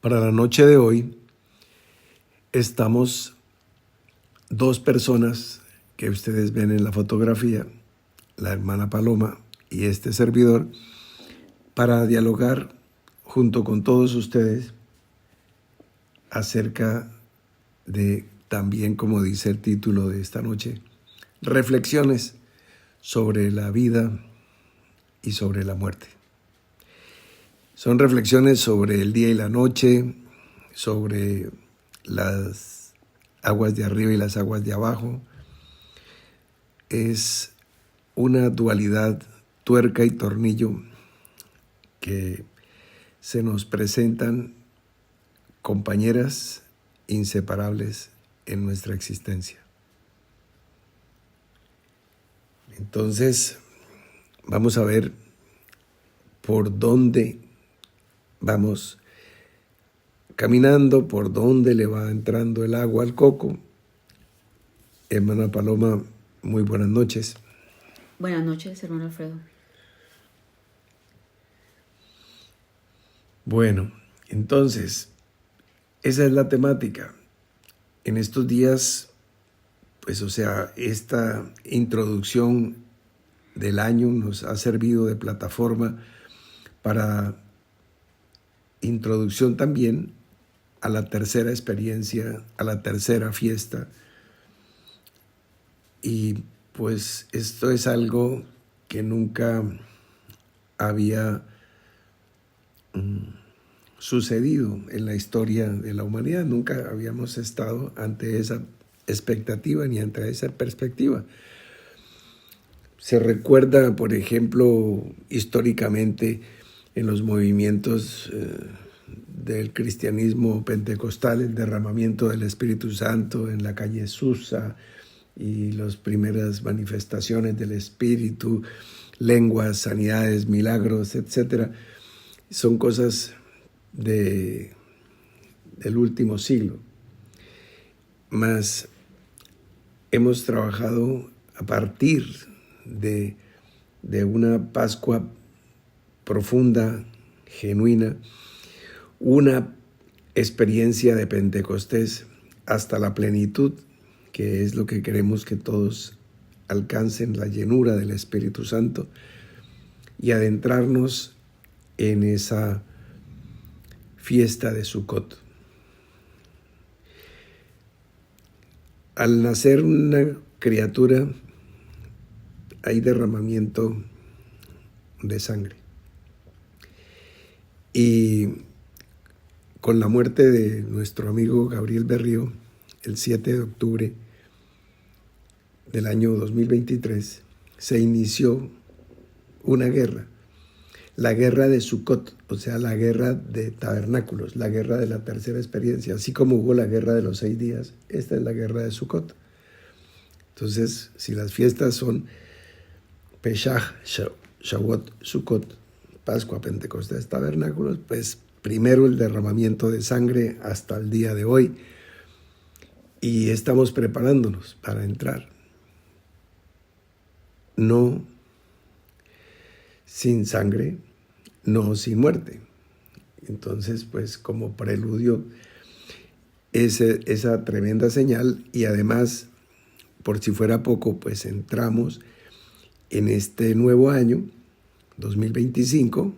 Para la noche de hoy estamos dos personas que ustedes ven en la fotografía, la hermana Paloma y este servidor, para dialogar junto con todos ustedes acerca de, también como dice el título de esta noche, reflexiones sobre la vida y sobre la muerte. Son reflexiones sobre el día y la noche, sobre las aguas de arriba y las aguas de abajo. Es una dualidad, tuerca y tornillo, que se nos presentan compañeras inseparables en nuestra existencia. Entonces, vamos a ver por dónde vamos caminando, por dónde le va entrando el agua al coco. Hermana Paloma, muy buenas noches. Buenas noches, hermano Alfredo. Bueno, entonces, esa es la temática. En estos días, pues, esta introducción del año nos ha servido de plataforma para introducción también a la tercera experiencia, a la tercera fiesta. Y pues esto es algo que nunca había sucedido en la historia de la humanidad. Nunca habíamos estado ante esa expectativa ni ante esa perspectiva. Se recuerda, por ejemplo, históricamente en los movimientos del cristianismo pentecostal, el derramamiento del Espíritu Santo en la calle Susa y las primeras manifestaciones del Espíritu, lenguas, sanidades, milagros, etc. Son cosas del último siglo. Mas hemos trabajado a partir de una Pascua profunda, genuina, una experiencia de Pentecostés hasta la plenitud, que es lo que queremos que todos alcancen, la llenura del Espíritu Santo, y adentrarnos en esa fiesta de Sukkot. Al nacer una criatura, hay derramamiento de sangre. Y con la muerte de nuestro amigo Gabriel Berrío, el 7 de octubre del año 2023, se inició una guerra, la guerra de Sukkot, o sea, la guerra de tabernáculos, la guerra de la tercera experiencia. Así como hubo la guerra de los 6 días, esta es la guerra de Sukkot. Entonces, si las fiestas son Pesach, Shavuot, Sukkot, Pascua, Pentecostés, tabernáculos, pues primero el derramamiento de sangre hasta el día de hoy, y estamos preparándonos para entrar. No sin sangre, no sin muerte. Entonces, pues como preludio esa tremenda señal, y además, por si fuera poco, pues entramos en este nuevo año, 2025,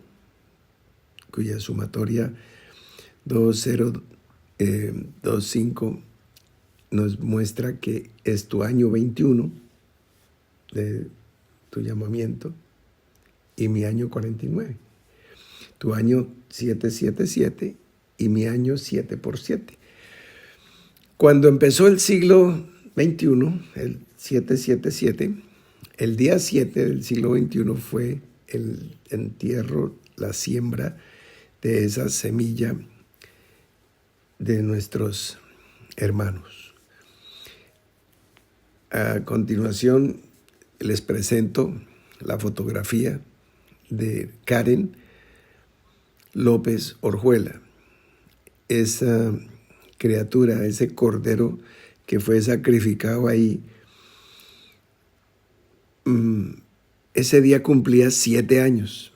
cuya sumatoria 2025 nos muestra que es tu año 21 de tu llamamiento y mi año 49. Tu año 777 y mi año 7 por 7. Cuando empezó el siglo XXI, el 777, el día 7 del siglo XXI fue el entierro, la siembra de esa semilla de nuestros hermanos. A continuación les presento la fotografía de Karen López Orjuela, esa criatura, ese cordero que fue sacrificado ahí. Ese día cumplía 7 años,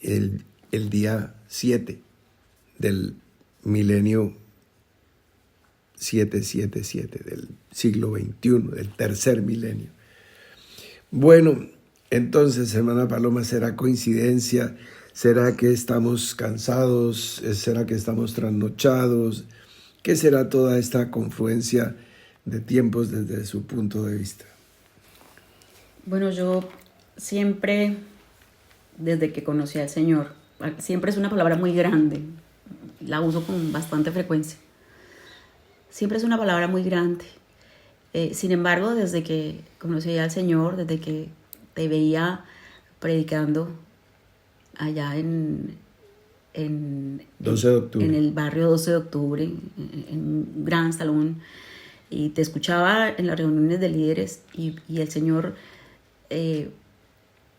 el día 7 del milenio 777 del siglo XXI, del tercer milenio. Bueno, entonces, hermana Paloma, ¿será coincidencia? ¿Será que estamos cansados? ¿Será que estamos trasnochados? ¿Qué será toda esta confluencia de tiempos desde su punto de vista? Bueno, yo siempre, desde que conocí al Señor, siempre es una palabra muy grande, la uso con bastante frecuencia. Siempre es una palabra muy grande. Sin embargo, desde que conocí al Señor, desde que te veía predicando allá en 12 de octubre. En el barrio 12 de octubre, en un gran salón, y te escuchaba en las reuniones de líderes y el Señor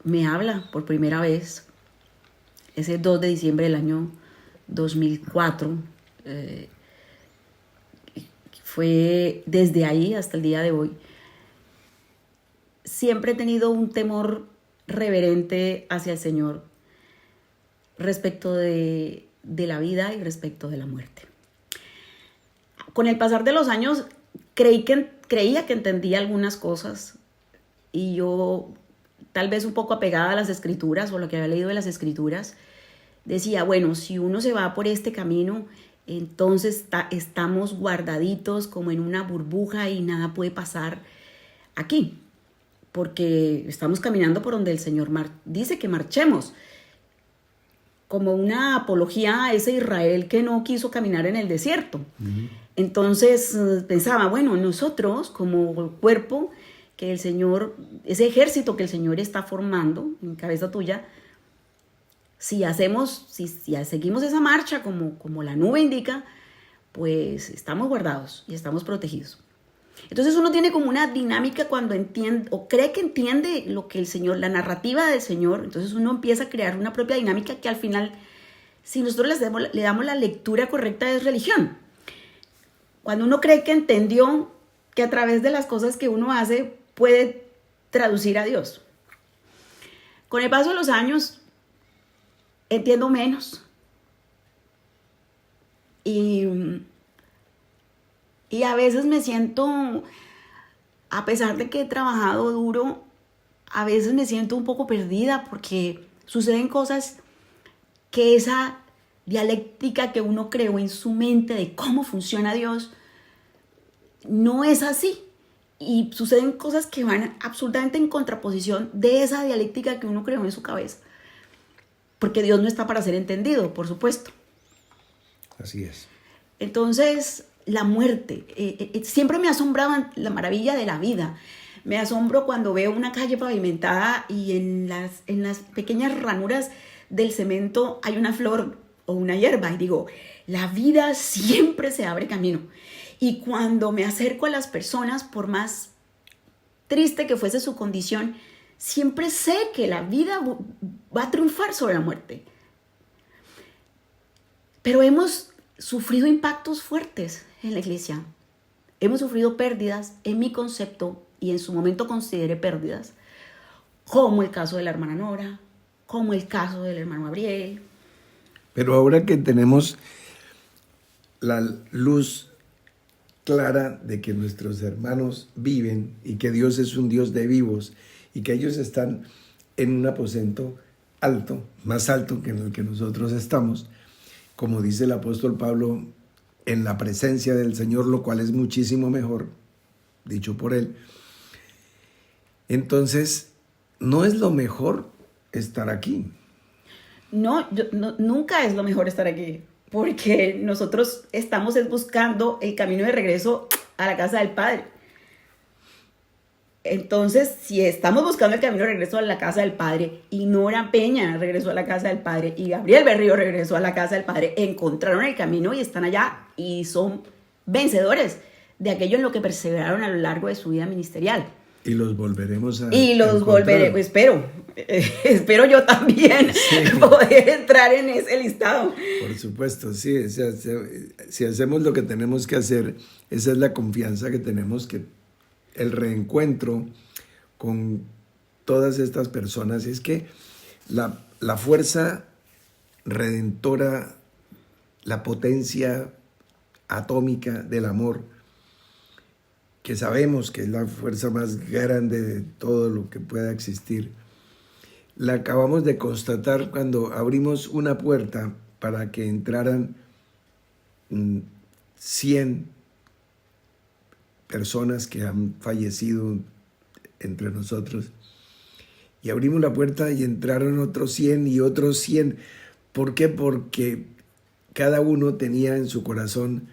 me habla por primera vez ese 2 de diciembre del año 2004. Fue desde ahí hasta el día de hoy. Siempre he tenido un temor reverente hacia el Señor respecto de la vida y respecto de la muerte. Con el pasar de los años creía que entendía algunas cosas y yo, tal vez un poco apegada a las escrituras o lo que había leído de las escrituras, decía, bueno, si uno se va por este camino, entonces estamos guardaditos como en una burbuja y nada puede pasar aquí, porque estamos caminando por donde el Señor dice que marchemos, como una apología a ese Israel que no quiso caminar en el desierto. Uh-huh. Entonces pensaba, bueno, nosotros como cuerpo que el Señor, ese ejército que el Señor está formando en cabeza tuya, si seguimos esa marcha como la nube indica, pues estamos guardados y estamos protegidos. Entonces uno tiene como una dinámica cuando entiende o cree que entiende lo que el Señor, la narrativa del Señor, entonces uno empieza a crear una propia dinámica que al final, si nosotros le damos la lectura correcta, es religión. Cuando uno cree que entendió que a través de las cosas que uno hace puede traducir a Dios. Con el paso de los años entiendo menos. Y a veces me siento, a pesar de que he trabajado duro, a veces me siento un poco perdida porque suceden cosas que esa dialéctica que uno creó en su mente de cómo funciona Dios no es así. Y suceden cosas que van absolutamente en contraposición de esa dialéctica que uno creó en su cabeza. Porque Dios no está para ser entendido, por supuesto. Así es. Entonces, la muerte. Siempre me ha asombrado la maravilla de la vida. Me asombro cuando veo una calle pavimentada y en las pequeñas ranuras del cemento hay una flor o una hierba. Y digo, la vida siempre se abre camino. Y cuando me acerco a las personas, por más triste que fuese su condición, siempre sé que la vida va a triunfar sobre la muerte. Pero hemos sufrido impactos fuertes en la iglesia. Hemos sufrido pérdidas, en mi concepto, y en su momento consideré pérdidas, como el caso de la hermana Nora, como el caso del hermano Gabriel. Pero ahora que tenemos la luz clara de que nuestros hermanos viven y que Dios es un Dios de vivos y que ellos están en un aposento alto, más alto que en el que nosotros estamos, como dice el apóstol Pablo, en la presencia del Señor, lo cual es muchísimo mejor, dicho por él. Entonces, ¿no es lo mejor estar aquí? No, nunca es lo mejor estar aquí, porque nosotros estamos buscando el camino de regreso a la casa del Padre. Entonces, si estamos buscando el camino de regreso a la casa del Padre, y Nora Peña regresó a la casa del Padre, y Gabriel Berrío regresó a la casa del Padre, encontraron el camino y están allá, y son vencedores de aquello en lo que perseveraron a lo largo de su vida ministerial. Y los volveremos a Y los volveremos, espero yo también poder entrar en ese listado. Por supuesto, sí, si hacemos lo que tenemos que hacer, esa es la confianza que tenemos, que el reencuentro con todas estas personas, es que la fuerza redentora, la potencia atómica del amor, que sabemos que es la fuerza más grande de todo lo que pueda existir. La acabamos de constatar cuando abrimos una puerta para que entraran 100 personas que han fallecido entre nosotros. Y abrimos la puerta y entraron otros 100 y otros 100. ¿Por qué? Porque cada uno tenía en su corazón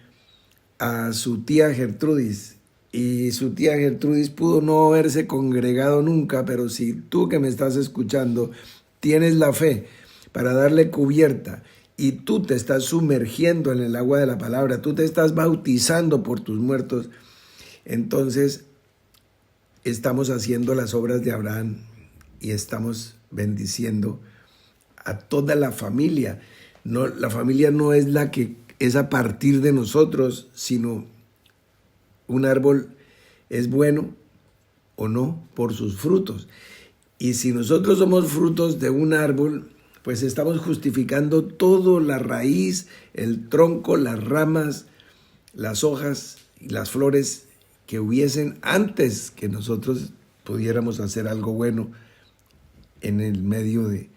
a su tía Gertrudis. Y su tía Gertrudis pudo no haberse congregado nunca, pero si tú que me estás escuchando tienes la fe para darle cubierta y tú te estás sumergiendo en el agua de la palabra, tú te estás bautizando por tus muertos, entonces estamos haciendo las obras de Abraham y estamos bendiciendo a toda la familia. No, la familia no es la que es a partir de nosotros, sino un árbol es bueno o no por sus frutos. Y si nosotros somos frutos de un árbol, pues estamos justificando todo, la raíz, el tronco, las ramas, las hojas y las flores que hubiesen antes que nosotros pudiéramos hacer algo bueno en el medio de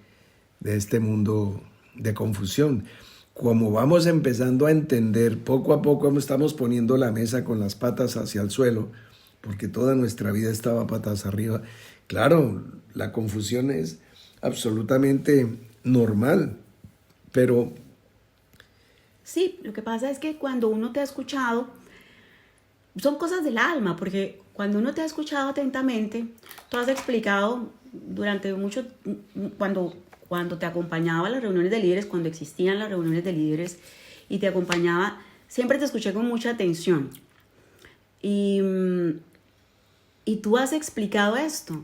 este mundo de confusión. Como vamos empezando a entender, poco a poco estamos poniendo la mesa con las patas hacia el suelo, porque toda nuestra vida estaba patas arriba. Claro, la confusión es absolutamente normal, pero... Sí, lo que pasa es que cuando uno te ha escuchado, son cosas del alma, porque cuando uno te ha escuchado atentamente, tú has explicado durante mucho, cuando te acompañaba a las reuniones de líderes, cuando existían las reuniones de líderes y te acompañaba, siempre te escuché con mucha atención. Y tú has explicado esto.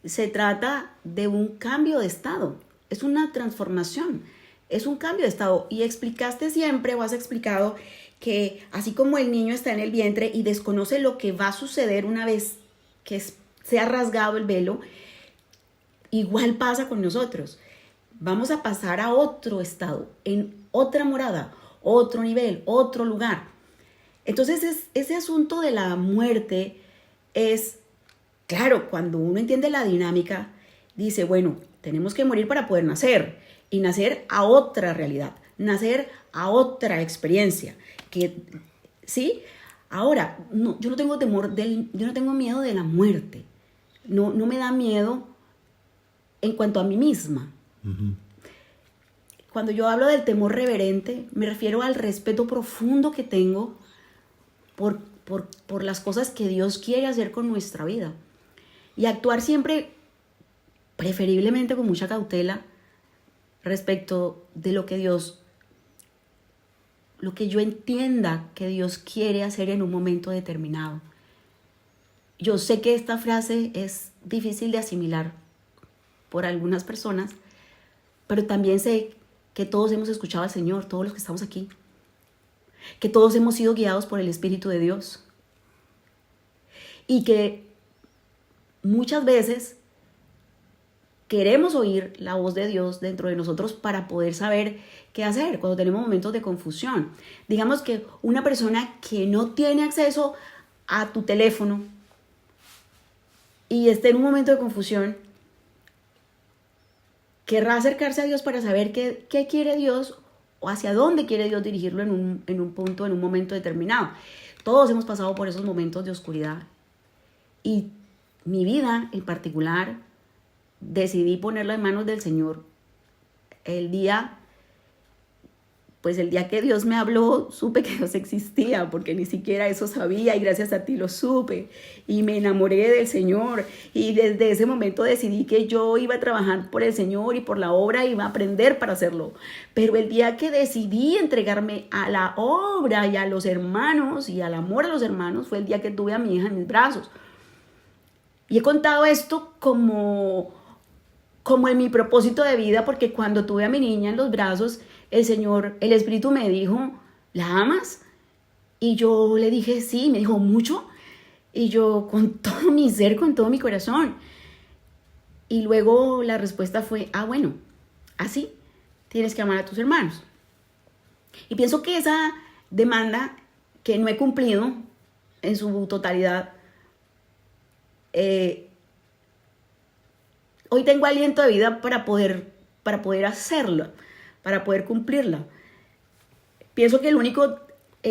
Se trata de un cambio de estado, es una transformación, es un cambio de estado. Y explicaste siempre, o has explicado, que así como el niño está en el vientre y desconoce lo que va a suceder una vez que se ha rasgado el velo, igual pasa con nosotros. Vamos a pasar a otro estado, en otra morada, otro nivel, otro lugar. Entonces ese asunto de la muerte es, claro, cuando uno entiende la dinámica, dice, bueno, tenemos que morir para poder nacer y nacer a otra realidad, nacer a otra experiencia. ¿Sí? Ahora, no, yo no tengo yo no tengo miedo de la muerte. No me da miedo en cuanto a mí misma. Uh-huh. Cuando yo hablo del temor reverente, me refiero al respeto profundo que tengo por las cosas que Dios quiere hacer con nuestra vida. Y actuar siempre, preferiblemente con mucha cautela, respecto de lo que yo entienda que Dios quiere hacer en un momento determinado. Yo sé que esta frase es difícil de asimilar por algunas personas, pero también sé que todos hemos escuchado al Señor, todos los que estamos aquí, que todos hemos sido guiados por el Espíritu de Dios y que muchas veces queremos oír la voz de Dios dentro de nosotros para poder saber qué hacer cuando tenemos momentos de confusión. Digamos que una persona que no tiene acceso a tu teléfono y esté en un momento de confusión, querrá acercarse a Dios para saber qué quiere Dios o hacia dónde quiere Dios dirigirlo en un punto, en un momento determinado. Todos hemos pasado por esos momentos de oscuridad. Y mi vida en particular, decidí ponerla en manos del Señor. El día que Dios me habló, supe que Dios existía, porque ni siquiera eso sabía, y gracias a ti lo supe, y me enamoré del Señor, y desde ese momento decidí que yo iba a trabajar por el Señor y por la obra, iba a aprender para hacerlo. Pero el día que decidí entregarme a la obra y a los hermanos, y al amor a los hermanos, fue el día que tuve a mi hija en mis brazos. Y he contado esto como en mi propósito de vida, porque cuando tuve a mi niña en los brazos, el Espíritu me dijo, ¿la amas? Y yo le dije, sí. Me dijo, ¿mucho? Y yo, con todo mi ser, con todo mi corazón. Y luego la respuesta fue, bueno, así tienes que amar a tus hermanos. Y pienso que esa demanda que no he cumplido en su totalidad, hoy tengo aliento de vida para poder hacerla, para poder cumplirla. Pienso que el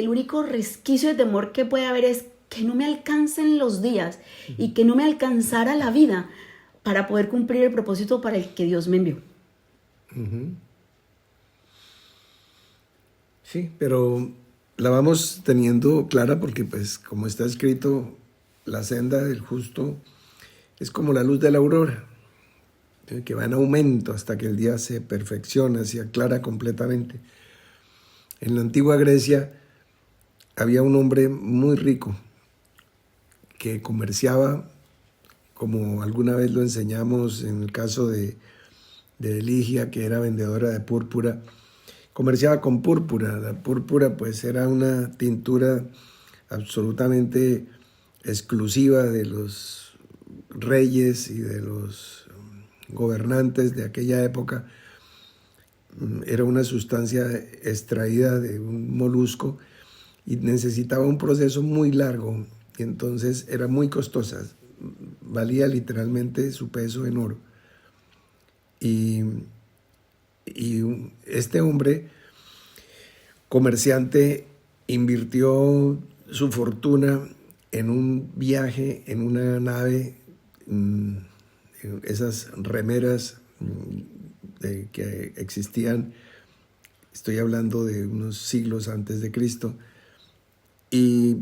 único resquicio de temor que puede haber es que no me alcancen los días y que no me alcanzara la vida para poder cumplir el propósito para el que Dios me envió. Sí, pero la vamos teniendo clara porque, pues, como está escrito, la senda del justo es como la luz de la aurora, que va en aumento hasta que el día se perfecciona, se aclara completamente. En la antigua Grecia había un hombre muy rico que comerciaba, como alguna vez lo enseñamos en el caso de Ligia, que era vendedora de púrpura. Comerciaba con púrpura. La púrpura pues era una tintura absolutamente exclusiva de los reyes y de los gobernantes de aquella época. Era una sustancia extraída de un molusco y necesitaba un proceso muy largo, y entonces era muy costosa, valía literalmente su peso en oro. Y este hombre, comerciante, invirtió su fortuna en un viaje, en una nave, esas remeras que existían, estoy hablando de unos siglos antes de Cristo, y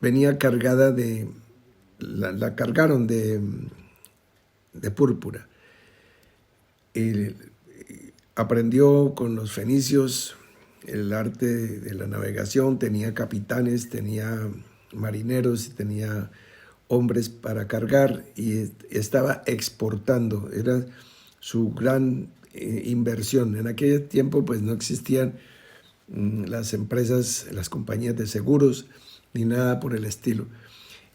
venía cargada la cargaron de púrpura. Y aprendió con los fenicios el arte de la navegación, tenía capitanes, tenía marineros y tenía hombres para cargar y estaba exportando, era su gran inversión. En aquel tiempo pues no existían las empresas, las compañías de seguros ni nada por el estilo.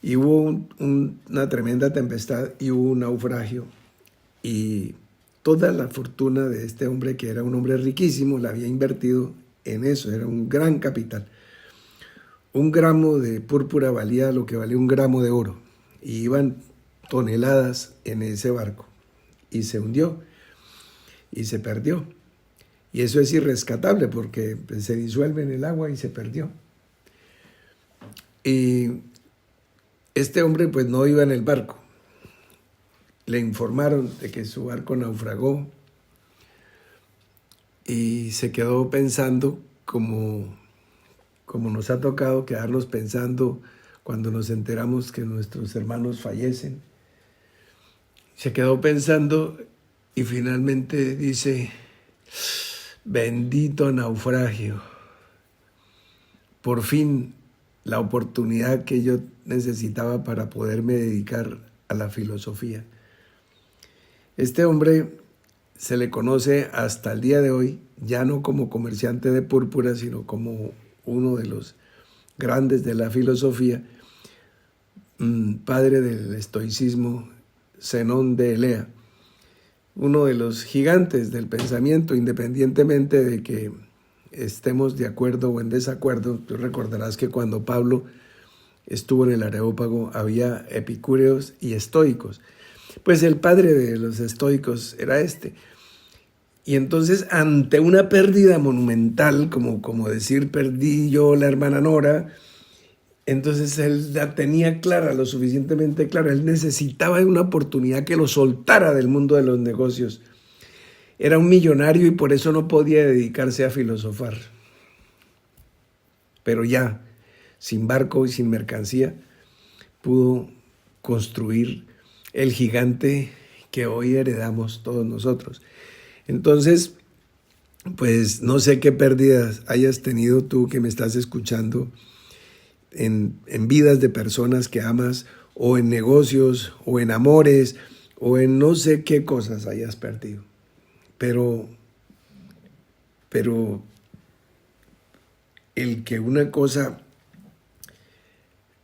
Y hubo una tremenda tempestad y hubo un naufragio, y toda la fortuna de este hombre, que era un hombre riquísimo, la había invertido en eso, era un gran capital. Un gramo de púrpura valía lo que valía un gramo de oro, y iban toneladas en ese barco, y se hundió, y se perdió. Y eso es irrescatable porque se disuelve en el agua y se perdió. Y este hombre pues no iba en el barco. Le informaron de que su barco naufragó y se quedó pensando como nos ha tocado quedarnos pensando cuando nos enteramos que nuestros hermanos fallecen. Se quedó pensando y finalmente dice: bendito naufragio, por fin la oportunidad que yo necesitaba para poderme dedicar a la filosofía. Este hombre se le conoce hasta el día de hoy, ya no como comerciante de púrpura, sino como uno de los grandes de la filosofía, padre del estoicismo, Zenón de Elea, uno de los gigantes del pensamiento, independientemente de que estemos de acuerdo o en desacuerdo. Tú recordarás que cuando Pablo estuvo en el Areópago había epicúreos y estoicos. Pues el padre de los estoicos era este. Y entonces, ante una pérdida monumental, como decir perdí yo la hermana Nora, entonces él la tenía clara, lo suficientemente clara. Él necesitaba una oportunidad que lo soltara del mundo de los negocios. Era un millonario y por eso no podía dedicarse a filosofar. Pero ya, sin barco y sin mercancía, pudo construir el gigante que hoy heredamos todos nosotros. Entonces, pues no sé qué pérdidas hayas tenido tú que me estás escuchando en vidas de personas que amas, o en negocios, o en amores, o en no sé qué cosas hayas perdido. Pero el que una cosa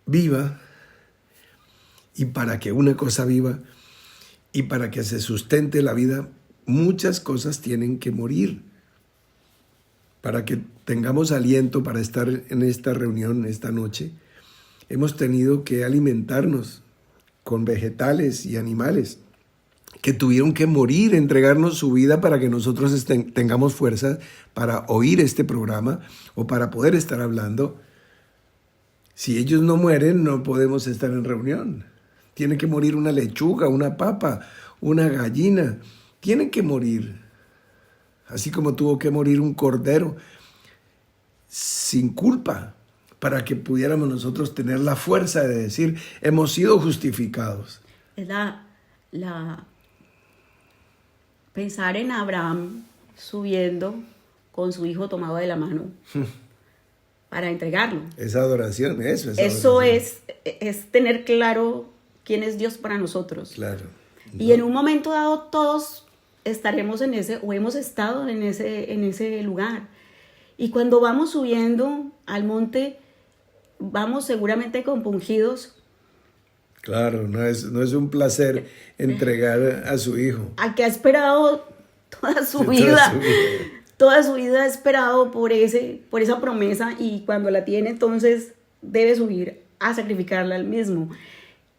viva, y para que una cosa viva, y para que se sustente la vida, muchas cosas tienen que morir. para que tengamos aliento para estar en esta reunión esta noche, hemos tenido que alimentarnos con vegetales y animales que tuvieron que morir, entregarnos su vida para que nosotros tengamos fuerza para oír este programa o para poder estar hablando. Si ellos no mueren, no podemos estar en reunión. Tiene que morir una lechuga, una papa, una gallina. Tienen que morir. Así como tuvo que morir un cordero sin culpa para que pudiéramos nosotros tener la fuerza de decir, hemos sido justificados. Es pensar en Abraham subiendo con su hijo tomado de la mano para entregarlo. Esa adoración, eso es. Eso es tener claro quién es Dios para nosotros. Claro. Y en un momento dado todos estaremos en ese, o hemos estado en ese lugar. Y cuando vamos subiendo al monte, vamos seguramente compungidos. Claro, no es un placer entregar a su hijo. A que ha esperado toda su vida. Toda su vida ha esperado por esa promesa, y cuando la tiene, entonces debe subir a sacrificarla al mismo.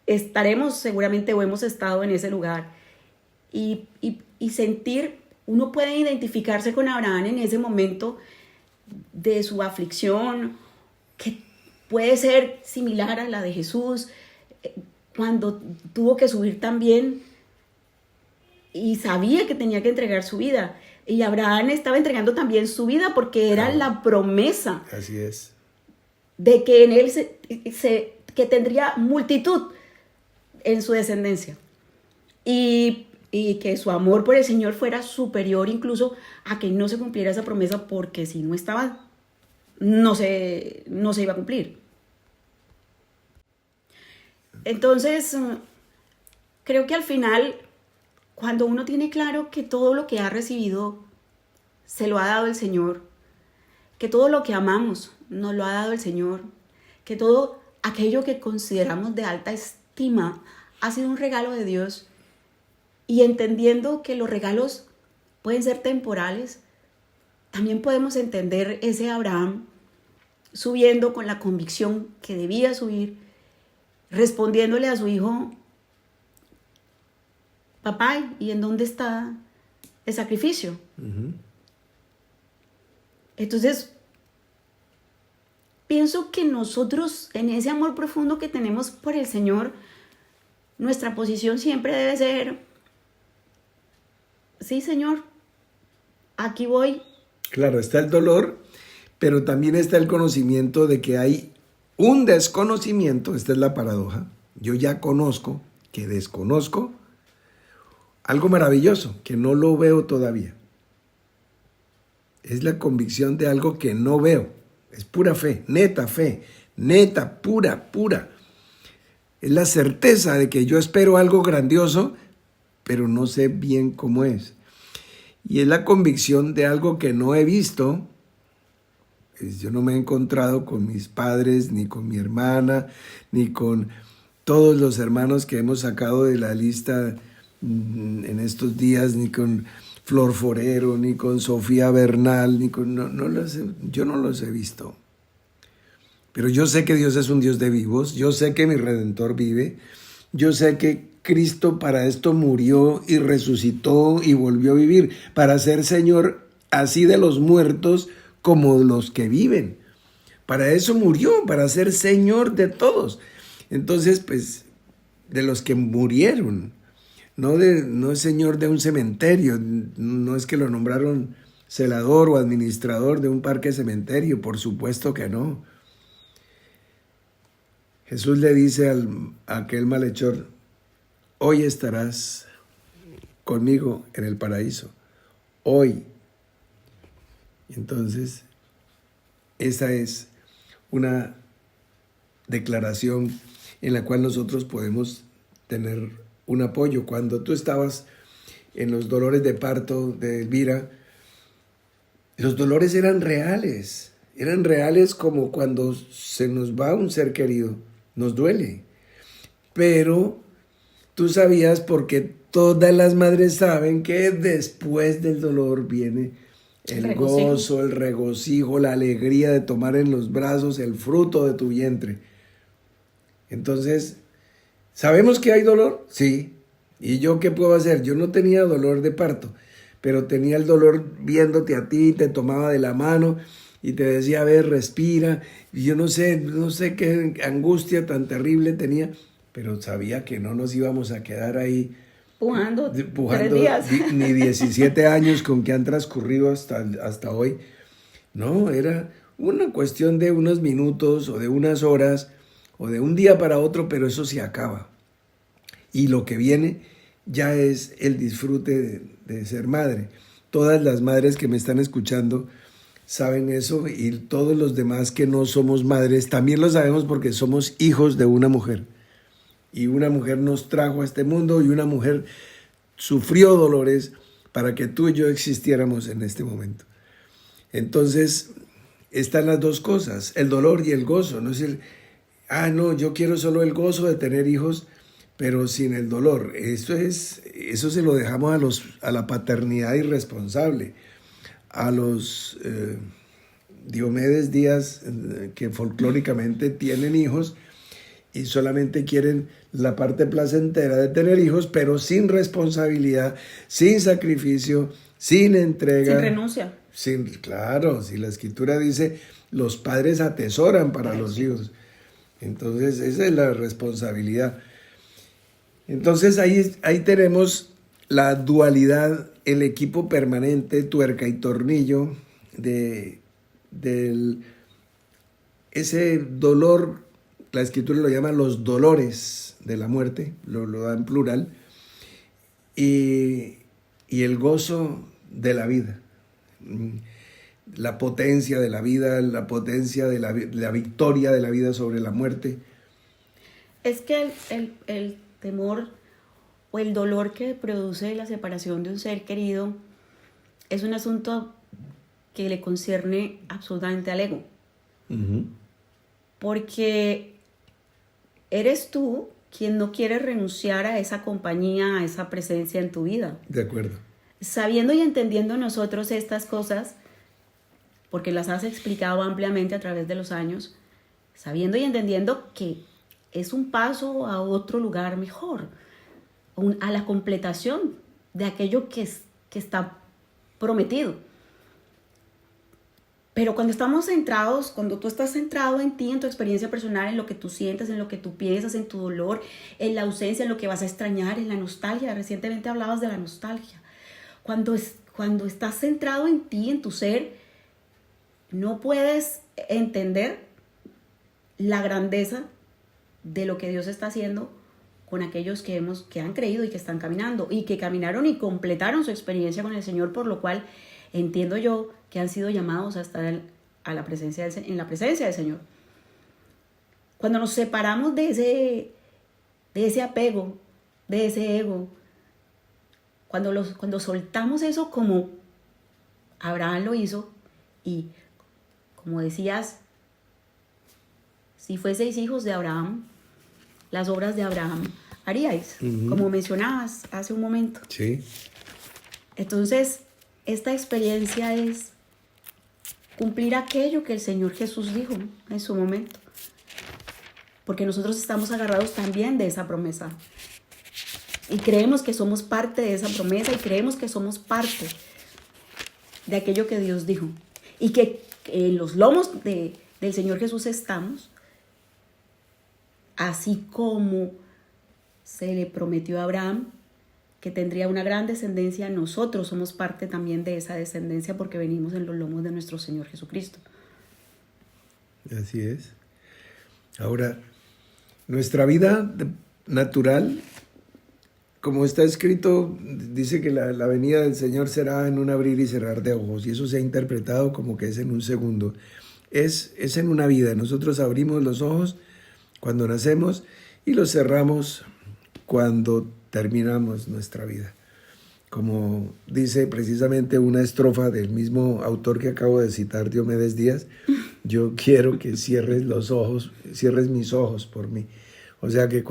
Estaremos seguramente, o hemos estado en ese lugar. Y sentir, uno puede identificarse con Abraham en ese momento de su aflicción, que puede ser similar a la de Jesús, cuando tuvo que subir también y sabía que tenía que entregar su vida. Y Abraham estaba entregando también su vida porque era la promesa. Así es. De que en él que tendría multitud en su descendencia. Y que su amor por el Señor fuera superior incluso a que no se cumpliera esa promesa, porque si no estaba, no se iba a cumplir. Entonces, creo que al final, cuando uno tiene claro que todo lo que ha recibido se lo ha dado el Señor, que todo lo que amamos nos lo ha dado el Señor, que todo aquello que consideramos de alta estima ha sido un regalo de Dios, y entendiendo que los regalos pueden ser temporales, también podemos entender ese Abraham subiendo con la convicción que debía subir, respondiéndole a su hijo: papá, ¿y en dónde está el sacrificio? Uh-huh. Entonces, pienso que nosotros, en ese amor profundo que tenemos por el Señor, nuestra posición siempre debe ser: sí, Señor, aquí voy. Claro, está el dolor, pero también está el conocimiento de que hay un desconocimiento. Esta es la paradoja. Yo ya conozco que desconozco algo maravilloso, que no lo veo todavía. Es la convicción de algo que no veo. Es pura fe, neta, pura. Es la certeza de que yo espero algo grandioso, pero no sé bien cómo es. Y es la convicción de algo que no he visto. Yo no me he encontrado con mis padres, ni con mi hermana, ni con todos los hermanos que hemos sacado de la lista en estos días, ni con Flor Forero, ni con Sofía Bernal, yo no los he visto. Pero yo sé que Dios es un Dios de vivos, yo sé que mi Redentor vive, yo sé que Cristo para esto murió y resucitó y volvió a vivir, para ser Señor así de los muertos como los que viven. Para eso murió, para ser Señor de todos. Entonces, pues, de los que murieron, no es Señor de un cementerio, no es que lo nombraron celador o administrador de un parque cementerio, por supuesto que no. Jesús le dice a aquel malhechor: hoy estarás conmigo en el paraíso. Hoy. Entonces, esa es una declaración en la cual nosotros podemos tener un apoyo. Cuando tú estabas en los dolores de parto de Elvira, los dolores eran reales como cuando se nos va un ser querido, nos duele. Pero tú sabías, porque todas las madres saben, que después del dolor viene el gozo, el regocijo, la alegría de tomar en los brazos el fruto de tu vientre. Entonces, ¿sabemos que hay dolor? Sí. ¿Y yo qué puedo hacer? Yo no tenía dolor de parto, pero tenía el dolor viéndote a ti, te tomaba de la mano y te decía, a ver, respira. Y yo no sé qué angustia tan terrible tenía, pero sabía que no nos íbamos a quedar ahí pujando 3 días. Ni 17 años con que han transcurrido hasta hoy. No, era una cuestión de unos minutos o de unas horas o de un día para otro, pero eso se acaba. Y lo que viene ya es el disfrute de ser madre. Todas las madres que me están escuchando saben eso, y todos los demás que no somos madres también lo sabemos porque somos hijos de una mujer. Y una mujer nos trajo a este mundo y una mujer sufrió dolores para que tú y yo existiéramos en este momento. Entonces, están las dos cosas, el dolor y el gozo. No es no, yo quiero solo el gozo de tener hijos, pero sin el dolor. Eso se lo dejamos a la paternidad irresponsable, a los Diomedes Díaz que folclóricamente tienen hijos y solamente quieren la parte placentera de tener hijos, pero sin responsabilidad, sin sacrificio, sin entrega. Sin renuncia. Claro, si la Escritura dice, los padres atesoran para los hijos. Entonces, esa es la responsabilidad. Entonces, ahí tenemos la dualidad, el equipo permanente, tuerca y tornillo, ese dolor. La Escritura lo llama los dolores de la muerte, lo da en plural, y el gozo de la vida, la potencia de la vida, la potencia de la victoria de la vida sobre la muerte. Es que el temor o el dolor que produce la separación de un ser querido es un asunto que le concierne absolutamente al ego. Uh-huh. Porque eres tú quien no quiere renunciar a esa compañía, a esa presencia en tu vida. De acuerdo. Sabiendo y entendiendo nosotros estas cosas, porque las has explicado ampliamente a través de los años, sabiendo y entendiendo que es un paso a otro lugar mejor, a la completación de aquello que está prometido. Pero cuando estamos centrados, cuando tú estás centrado en ti, en tu experiencia personal, en lo que tú sientes, en lo que tú piensas, en tu dolor, en la ausencia, en lo que vas a extrañar, en la nostalgia. Recientemente hablabas de la nostalgia. Cuando estás centrado en ti, en tu ser, no puedes entender la grandeza de lo que Dios está haciendo con aquellos que han creído y que están caminando y que caminaron y completaron su experiencia con el Señor, por lo cual entiendo yo que han sido llamados a estar en la presencia del Señor. Cuando nos separamos de ese apego, de ese ego, cuando soltamos eso como Abraham lo hizo, y como decías, si fueseis hijos de Abraham, las obras de Abraham haríais, como mencionabas hace un momento. Sí. Entonces, esta experiencia es cumplir aquello que el Señor Jesús dijo en su momento, porque nosotros estamos agarrados también de esa promesa y creemos que somos parte de esa promesa y creemos que somos parte de aquello que Dios dijo y que en los lomos del Señor Jesús estamos, así como se le prometió a Abraham que tendría una gran descendencia. Nosotros somos parte también de esa descendencia porque venimos en los lomos de nuestro Señor Jesucristo. Así es. Ahora, nuestra vida natural, como está escrito, dice que la venida del Señor será en un abrir y cerrar de ojos, y eso se ha interpretado como que es en un segundo. Es en una vida. Nosotros abrimos los ojos cuando nacemos y los cerramos cuando terminamos nuestra vida. Como dice precisamente una estrofa del mismo autor que acabo de citar, Diomedes Díaz, yo quiero que cierres los ojos, cierres mis ojos por mí. O sea que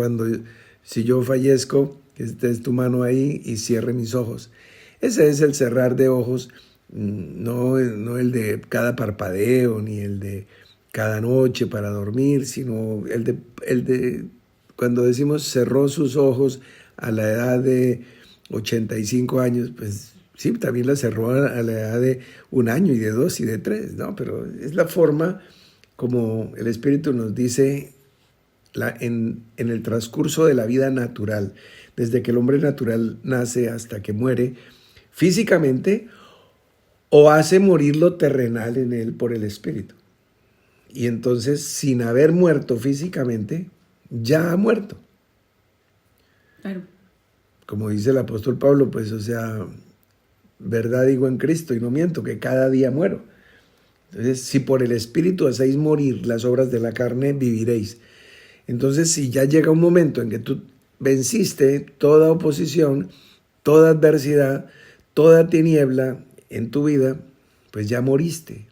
si yo fallezco, que estés tu mano ahí y cierre mis ojos. Ese es el cerrar de ojos no el de cada parpadeo ni el de cada noche para dormir, sino el de cuando decimos cerró sus ojos a la edad de 85 años, pues sí, también la cerró a la edad de 1 año y de 2 y de 3, ¿no? Pero es la forma como el Espíritu nos dice en el transcurso de la vida natural, desde que el hombre natural nace hasta que muere físicamente, o hace morir lo terrenal en él por el Espíritu. Y entonces, sin haber muerto físicamente, ya ha muerto. Claro. Como dice el apóstol Pablo, pues, o sea, verdad digo en Cristo y no miento, que cada día muero. Entonces, si por el Espíritu hacéis morir las obras de la carne, viviréis. Entonces, si ya llega un momento en que tú venciste toda oposición, toda adversidad, toda tiniebla en tu vida, pues ya moriste.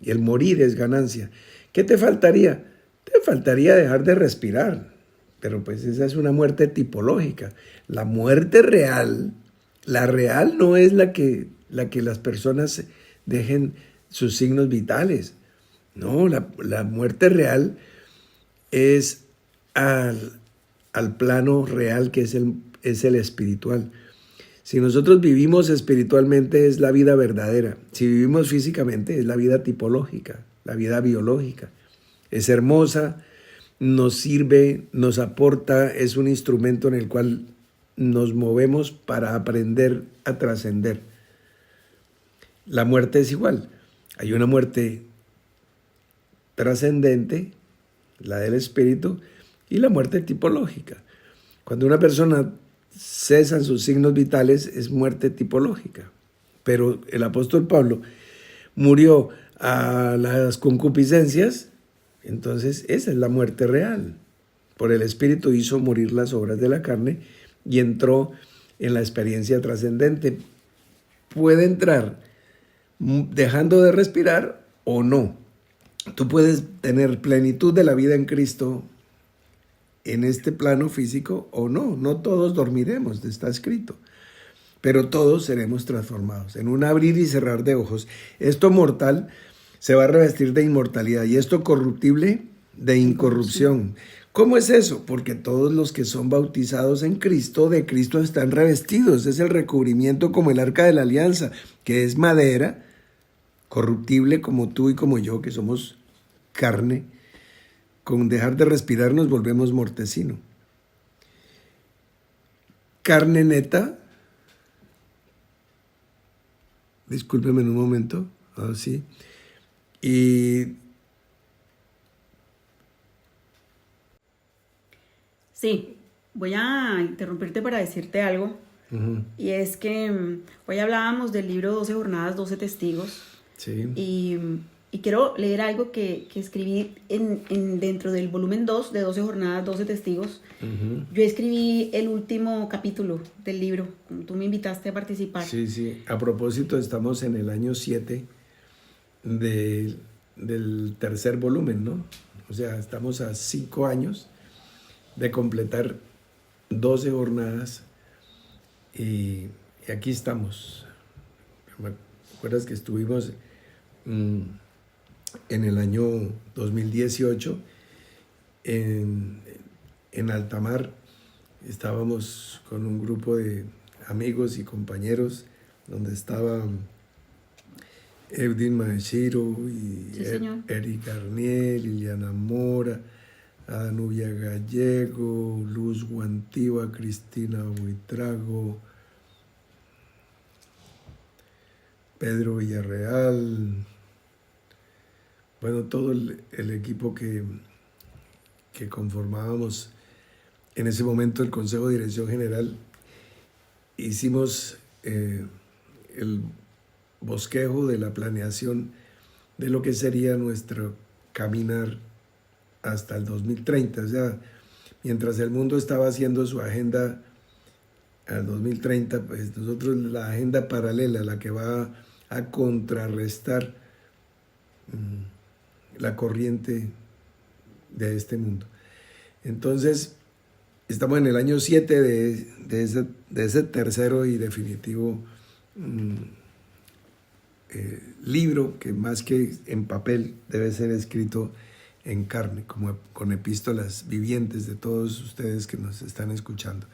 Y el morir es ganancia. ¿Qué te faltaría? Te faltaría dejar de respirar. Pero pues esa es una muerte tipológica. La muerte real, la real no es la que las personas dejen sus signos vitales. No, la muerte real es al plano real que es el espiritual. Si nosotros vivimos espiritualmente es la vida verdadera. Si vivimos físicamente es la vida tipológica, la vida biológica. Es hermosa, nos sirve, nos aporta, es un instrumento en el cual nos movemos para aprender a trascender. La muerte es igual. Hay una muerte trascendente, la del espíritu, y la muerte tipológica. Cuando una persona cesan sus signos vitales, es muerte tipológica. Pero el apóstol Pablo murió a las concupiscencias, entonces esa es la muerte real. Por el Espíritu hizo morir las obras de la carne y entró en la experiencia trascendente. Puede entrar dejando de respirar o no. Tú puedes tener plenitud de la vida en Cristo en este plano físico o no. No todos dormiremos, está escrito. Pero todos seremos transformados. En un abrir y cerrar de ojos. Esto mortal se va a revestir de inmortalidad y esto corruptible de incorrupción. ¿Cómo es eso? Porque todos los que son bautizados en Cristo, de Cristo están revestidos. Es el recubrimiento como el arca de la alianza, que es madera, corruptible como tú y como yo, que somos carne. Con dejar de respirar nos volvemos mortecino. Carne neta. Discúlpeme un momento. Sí. Y Sí, voy a interrumpirte para decirte algo. Y es que hoy hablábamos del libro 12 jornadas, 12 testigos. sí. Y quiero leer algo que escribí dentro del volumen 2 de 12 jornadas, 12 testigos. Yo escribí el último capítulo del libro, como tú me invitaste a participar. Sí, sí. A propósito, estamos en el año 7 del tercer volumen, ¿no? O sea, estamos a 5 años de completar 12 jornadas y aquí estamos. ¿Me acuerdas que estuvimos en el año 2018 en alta mar? Estábamos con un grupo de amigos y compañeros donde estaba Eudin Maeshiro y Sí, señor. Eric Arniel, Liliana Mora, Danubia Gallego, Luz Guantiva, Cristina Buitrago, Pedro Villarreal, bueno, todo el equipo que conformábamos en ese momento el Consejo de Dirección General. Hicimos el bosquejo de la planeación de lo que sería nuestro caminar hasta el 2030. O sea, mientras el mundo estaba haciendo su agenda al 2030, pues nosotros la agenda paralela, la que va a contrarrestar la corriente de este mundo. Entonces, estamos en el año 7 de ese tercero y definitivo libro que más que en papel debe ser escrito en carne, como con epístolas vivientes de todos ustedes que nos están escuchando.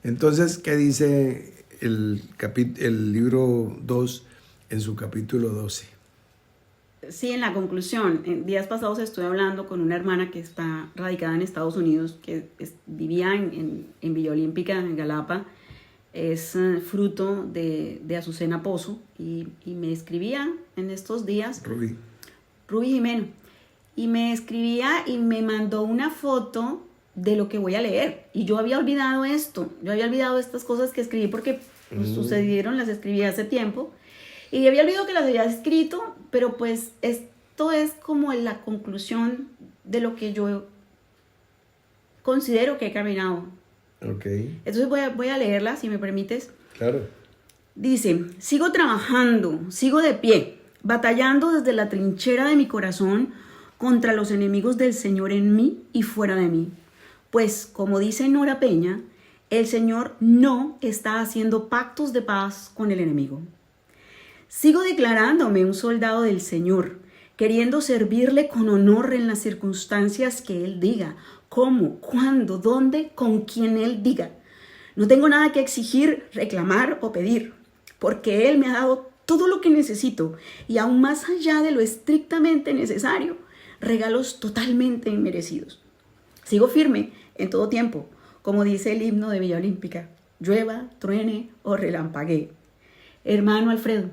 Entonces, ¿qué dice el libro 2 en su capítulo 12? Sí, en la conclusión, en días pasados estuve hablando con una hermana que está radicada en Estados Unidos, que vivía en Villa Olímpica, en Galapa. Es fruto de Azucena Pozo y me escribía en estos días, Rubí Jimeno, y me escribía y me mandó una foto de lo que voy a leer, y yo había olvidado esto, yo había olvidado estas cosas que escribí porque sucedieron, las escribí hace tiempo, y había olvidado que las había escrito, pero pues esto es como la conclusión de lo que yo considero que he caminado. Okay. Entonces voy a leerla, si me permites. Claro. Dice: sigo trabajando, sigo de pie, batallando desde la trinchera de mi corazón contra los enemigos del Señor en mí y fuera de mí. Pues, como dice Nora Peña, el Señor no está haciendo pactos de paz con el enemigo. Sigo declarándome un soldado del Señor, queriendo servirle con honor en las circunstancias que Él diga, cómo, cuándo, dónde, con quien Él diga. No tengo nada que exigir, reclamar o pedir, porque Él me ha dado todo lo que necesito y aún más allá de lo estrictamente necesario, regalos totalmente inmerecidos. Sigo firme en todo tiempo, como dice el himno de Villa Olímpica: llueva, truene o relampaguee. Hermano Alfredo,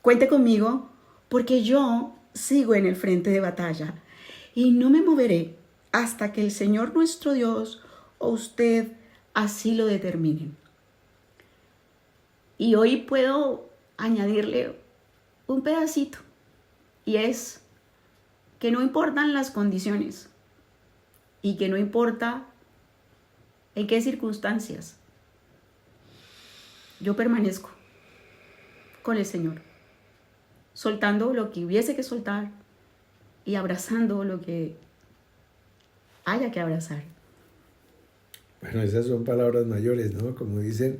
cuente conmigo porque yo sigo en el frente de batalla y no me moveré hasta que el Señor nuestro Dios o usted así lo determinen. Y hoy puedo añadirle un pedacito, y es que no importan las condiciones y que no importa en qué circunstancias, yo permanezco con el Señor, soltando lo que hubiese que soltar y abrazando lo que haya que abrazar. Bueno, esas son palabras mayores, ¿no? Como dicen,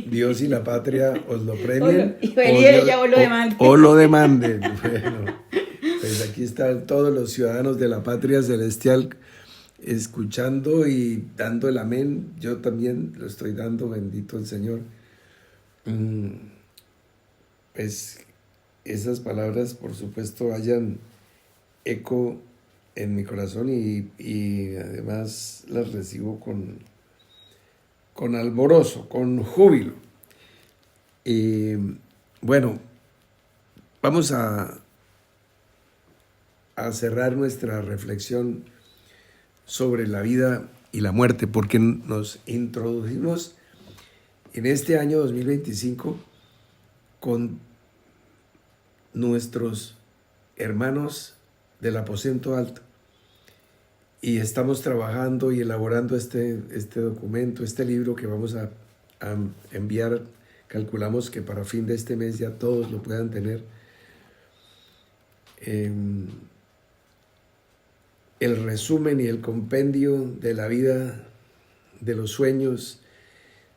Dios y la patria os lo premien o lo demanden. Bueno, pues aquí están todos los ciudadanos de la patria celestial escuchando y dando el amén. Yo también lo estoy dando, bendito el Señor. Pues esas palabras, por supuesto, hayan eco en mi corazón y además las recibo con alborozo, con júbilo. Y bueno, vamos a cerrar nuestra reflexión sobre la vida y la muerte, porque nos introdujimos en este año 2025 con nuestros hermanos del aposento alto. Y estamos trabajando y elaborando este documento, este libro que vamos a enviar. Calculamos que para fin de este mes ya todos lo puedan tener. El resumen y el compendio de la vida, de los sueños,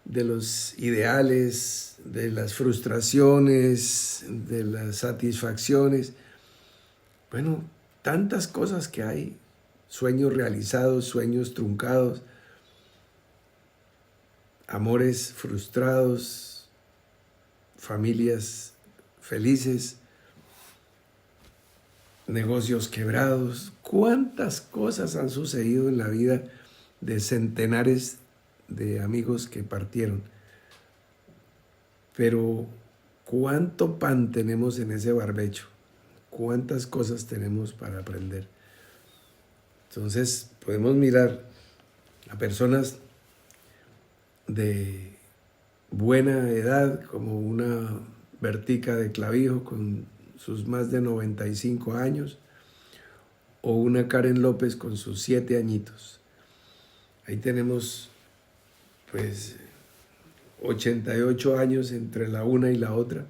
de los ideales, de las frustraciones, de las satisfacciones. Bueno, tantas cosas que hay. Sueños realizados, sueños truncados, amores frustrados, familias felices, negocios quebrados. ¿Cuántas cosas han sucedido en la vida de centenares de amigos que partieron? Pero ¿cuánto pan tenemos en ese barbecho? ¿Cuántas cosas tenemos para aprender? Entonces podemos mirar a personas de buena edad, como una Bertica de Clavijo con sus más de 95 años, o una Karen López con sus 7 añitos. Ahí tenemos pues 88 años entre la una y la otra,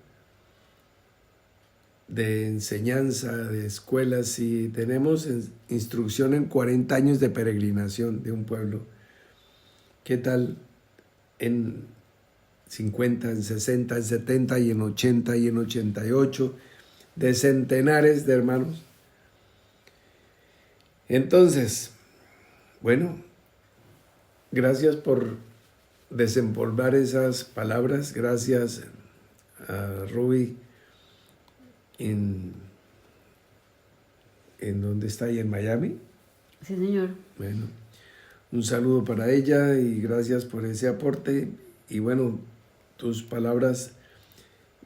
de enseñanza, de escuelas, y tenemos instrucción en 40 años de peregrinación de un pueblo. ¿Qué tal en 50, en 60, en 70 y en 80 y en 88, de centenares de hermanos. Entonces, bueno, gracias por desempolvar esas palabras. Gracias a Ruby en donde está ahí en Miami. Sí, señor. Bueno, un saludo para ella y gracias por ese aporte. Y bueno, tus palabras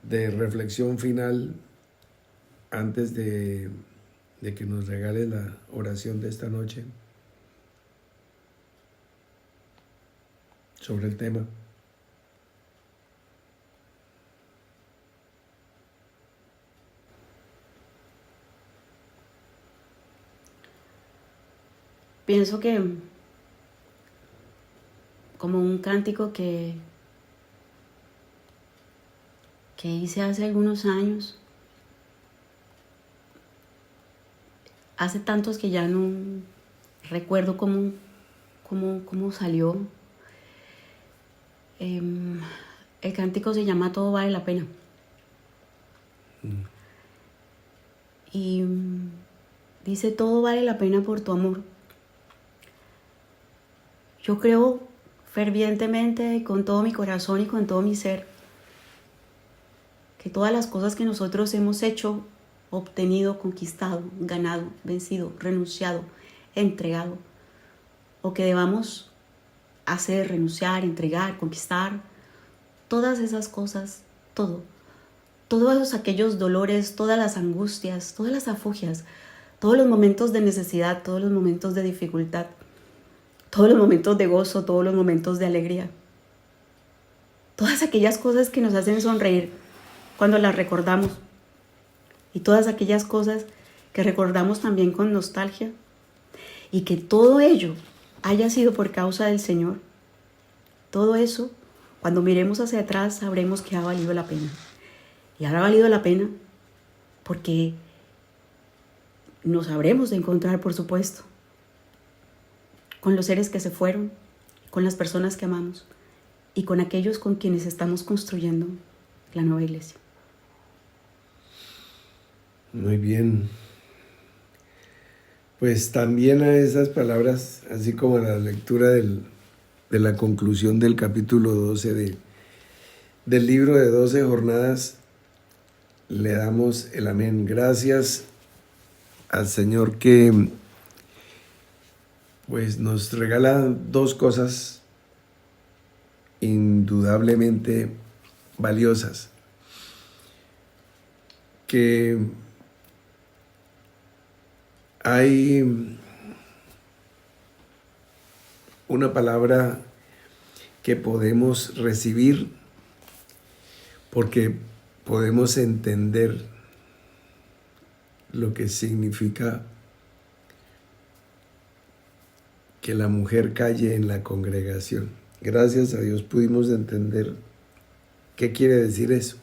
de reflexión final antes de que nos regales la oración de esta noche sobre el tema. Pienso que como un cántico que hice hace algunos años, hace tantos que ya no recuerdo cómo salió. El cántico se llama Todo vale la pena. Y dice: todo vale la pena por tu amor. Yo creo fervientemente, con todo mi corazón y con todo mi ser, que todas las cosas que nosotros hemos hecho, obtenido, conquistado, ganado, vencido, renunciado, entregado, o que debamos hacer, renunciar, entregar, conquistar, todas esas cosas, todos aquellos dolores, todas las angustias, todas las afugias, todos los momentos de necesidad, todos los momentos de dificultad, todos los momentos de gozo, todos los momentos de alegría, todas aquellas cosas que nos hacen sonreír cuando las recordamos, y todas aquellas cosas que recordamos también con nostalgia, y que todo ello haya sido por causa del Señor. Todo eso, cuando miremos hacia atrás, sabremos que ha valido la pena. Y habrá valido la pena porque nos habremos de encontrar, por supuesto, con los seres que se fueron, con las personas que amamos y con aquellos con quienes estamos construyendo la nueva iglesia. Muy bien. Pues también a esas palabras, así como a la lectura de la conclusión del capítulo 12 del libro de 12 jornadas, le damos el amén. Gracias al Señor que pues nos regala dos cosas indudablemente valiosas, que hay una palabra que podemos recibir porque podemos entender lo que significa que la mujer calle en la congregación. Gracias a Dios pudimos entender qué quiere decir eso.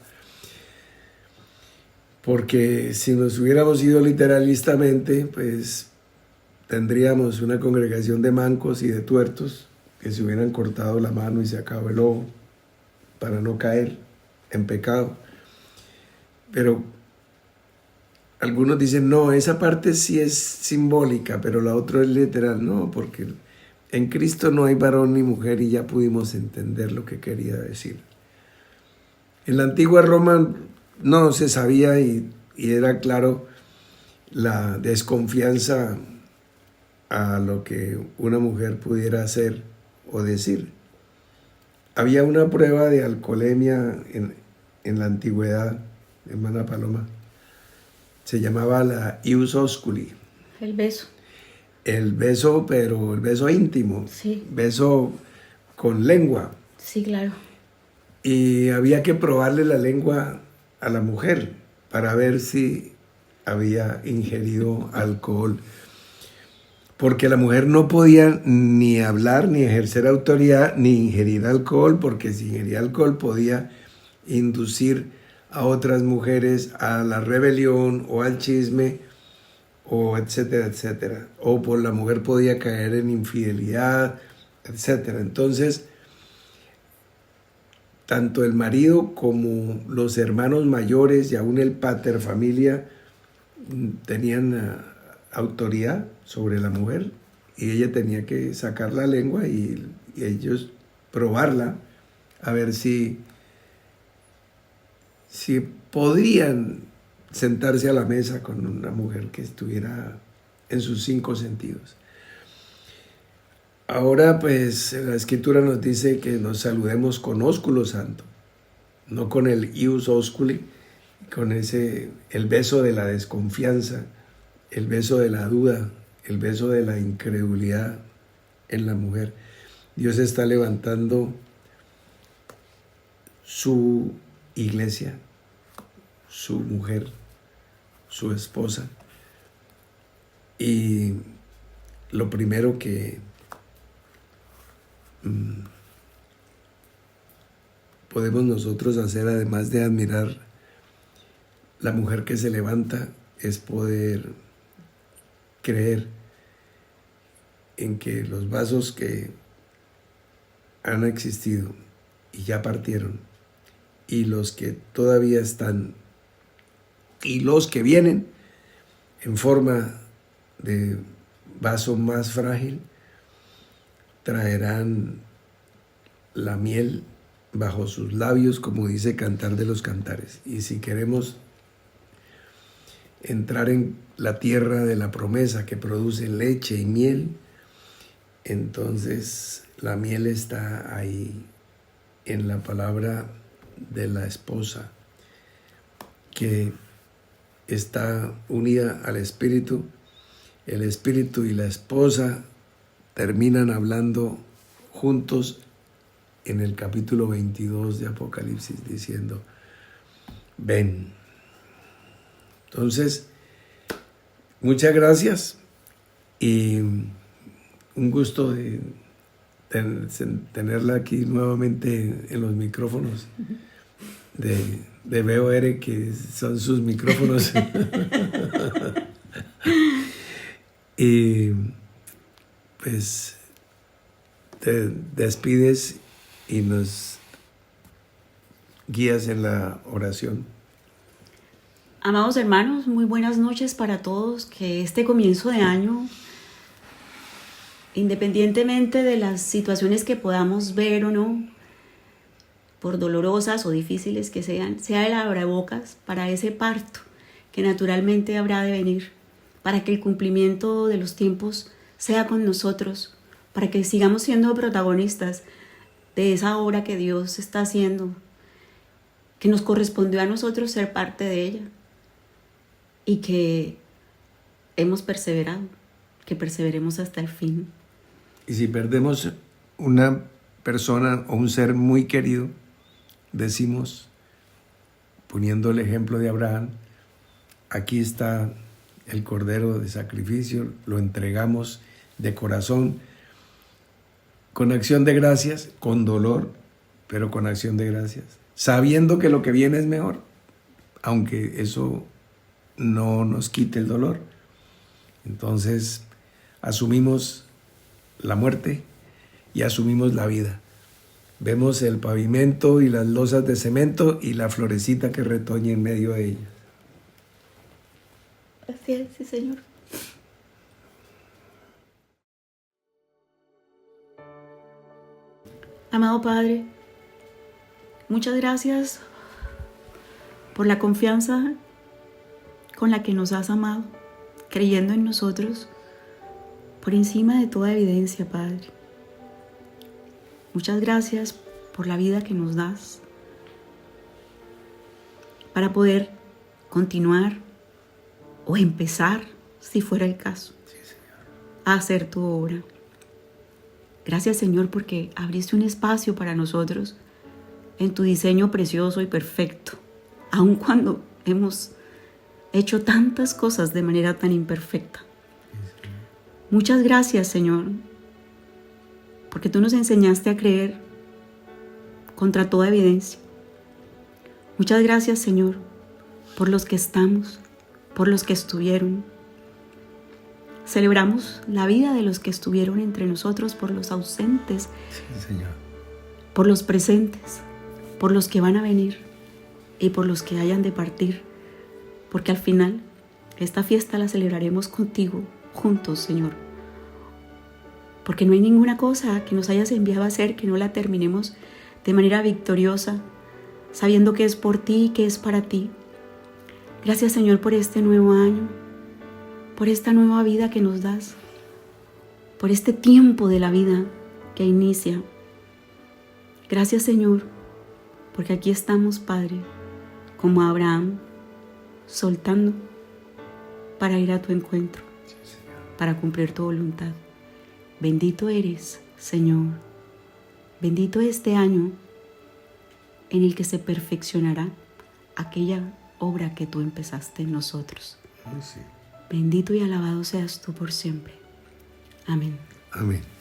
Porque si nos hubiéramos ido literalistamente, pues tendríamos una congregación de mancos y de tuertos que se hubieran cortado la mano y sacado el ojo para no caer en pecado. Pero algunos dicen, no, esa parte sí es simbólica, pero la otra es literal. No, porque en Cristo no hay varón ni mujer, y ya pudimos entender lo que quería decir. En la antigua Roma no se sabía y era claro la desconfianza a lo que una mujer pudiera hacer o decir. Había una prueba de alcoholemia en la antigüedad, hermana Paloma. Se llamaba la ius osculi. El beso. El beso, pero el beso íntimo. Sí. Beso con lengua. Sí, claro. Y había que probarle la lengua a la mujer para ver si había ingerido alcohol. Porque la mujer no podía ni hablar, ni ejercer autoridad, ni ingerir alcohol, porque si ingería alcohol podía inducir a otras mujeres a la rebelión o al chisme, o etcétera, etcétera. O por la mujer podía caer en infidelidad, etcétera. Entonces, tanto el marido como los hermanos mayores y aún el pater familia tenían autoridad sobre la mujer y ella tenía que sacar la lengua y ellos probarla a ver si podrían sentarse a la mesa con una mujer que estuviera en sus 5 sentidos. Ahora pues la Escritura nos dice que nos saludemos con ósculo santo, no con el ius osculi, con el beso de la desconfianza, el beso de la duda, el beso de la incredulidad en la mujer. Dios está levantando su iglesia, su mujer, su esposa. Y lo primero que podemos nosotros hacer, además de admirar la mujer que se levanta, es poder creer en que los vasos que han existido y ya partieron, y los que todavía están, y los que vienen en forma de vaso más frágil, traerán la miel bajo sus labios, como dice Cantar de los Cantares. Y si queremos entrar en la tierra de la promesa que produce leche y miel, entonces la miel está ahí en la palabra de la esposa, que está unida al Espíritu. El Espíritu y la esposa terminan hablando juntos en el capítulo 22 de Apocalipsis, diciendo: ven. Entonces, muchas gracias y un gusto de tenerla aquí nuevamente en los micrófonos de BOR, que son sus micrófonos. Y pues te despides y nos guías en la oración. Amados hermanos, muy buenas noches para todos. Que este comienzo de año, independientemente de las situaciones que podamos ver o no, por dolorosas o difíciles que sean, sea el abrebocas para ese parto que naturalmente habrá de venir, para que el cumplimiento de los tiempos sea con nosotros, para que sigamos siendo protagonistas de esa obra que Dios está haciendo, que nos correspondió a nosotros ser parte de ella y que hemos perseverado, que perseveremos hasta el fin. Y si perdemos una persona o un ser muy querido, decimos, poniendo el ejemplo de Abraham: aquí está el cordero de sacrificio, lo entregamos de corazón, con acción de gracias, con dolor, pero con acción de gracias, sabiendo que lo que viene es mejor, aunque eso no nos quite el dolor. Entonces asumimos la muerte y asumimos la vida. Vemos el pavimento y las losas de cemento y la florecita que retoña en medio de ella. Así es, sí, Señor. Amado Padre, muchas gracias por la confianza con la que nos has amado, creyendo en nosotros por encima de toda evidencia, Padre. Muchas gracias por la vida que nos das para poder continuar o empezar, si fuera el caso, a hacer tu obra. Gracias, Señor, porque abriste un espacio para nosotros en tu diseño precioso y perfecto, aun cuando hemos hecho tantas cosas de manera tan imperfecta. Muchas gracias, Señor, porque tú nos enseñaste a creer contra toda evidencia. Muchas gracias, Señor, por los que estamos, por los que estuvieron. Celebramos la vida de los que estuvieron entre nosotros, por los ausentes, Sí, Señor. por los presentes. por los que van a venir y por los que hayan de partir, porque al final esta fiesta la celebraremos contigo, juntos, Señor. Porque no hay ninguna cosa que nos hayas enviado a hacer que no la terminemos de manera victoriosa, sabiendo que es por ti y que es para ti. Gracias, Señor, por este nuevo año, por esta nueva vida que nos das, por este tiempo de la vida que inicia. Gracias, Señor, porque aquí estamos, Padre, como Abraham, soltando para ir a tu encuentro, para cumplir tu voluntad. Bendito eres, Señor. Bendito este año en el que se perfeccionará aquella obra que tú empezaste en nosotros. Sí. Bendito y alabado seas tú por siempre. Amén. Amén.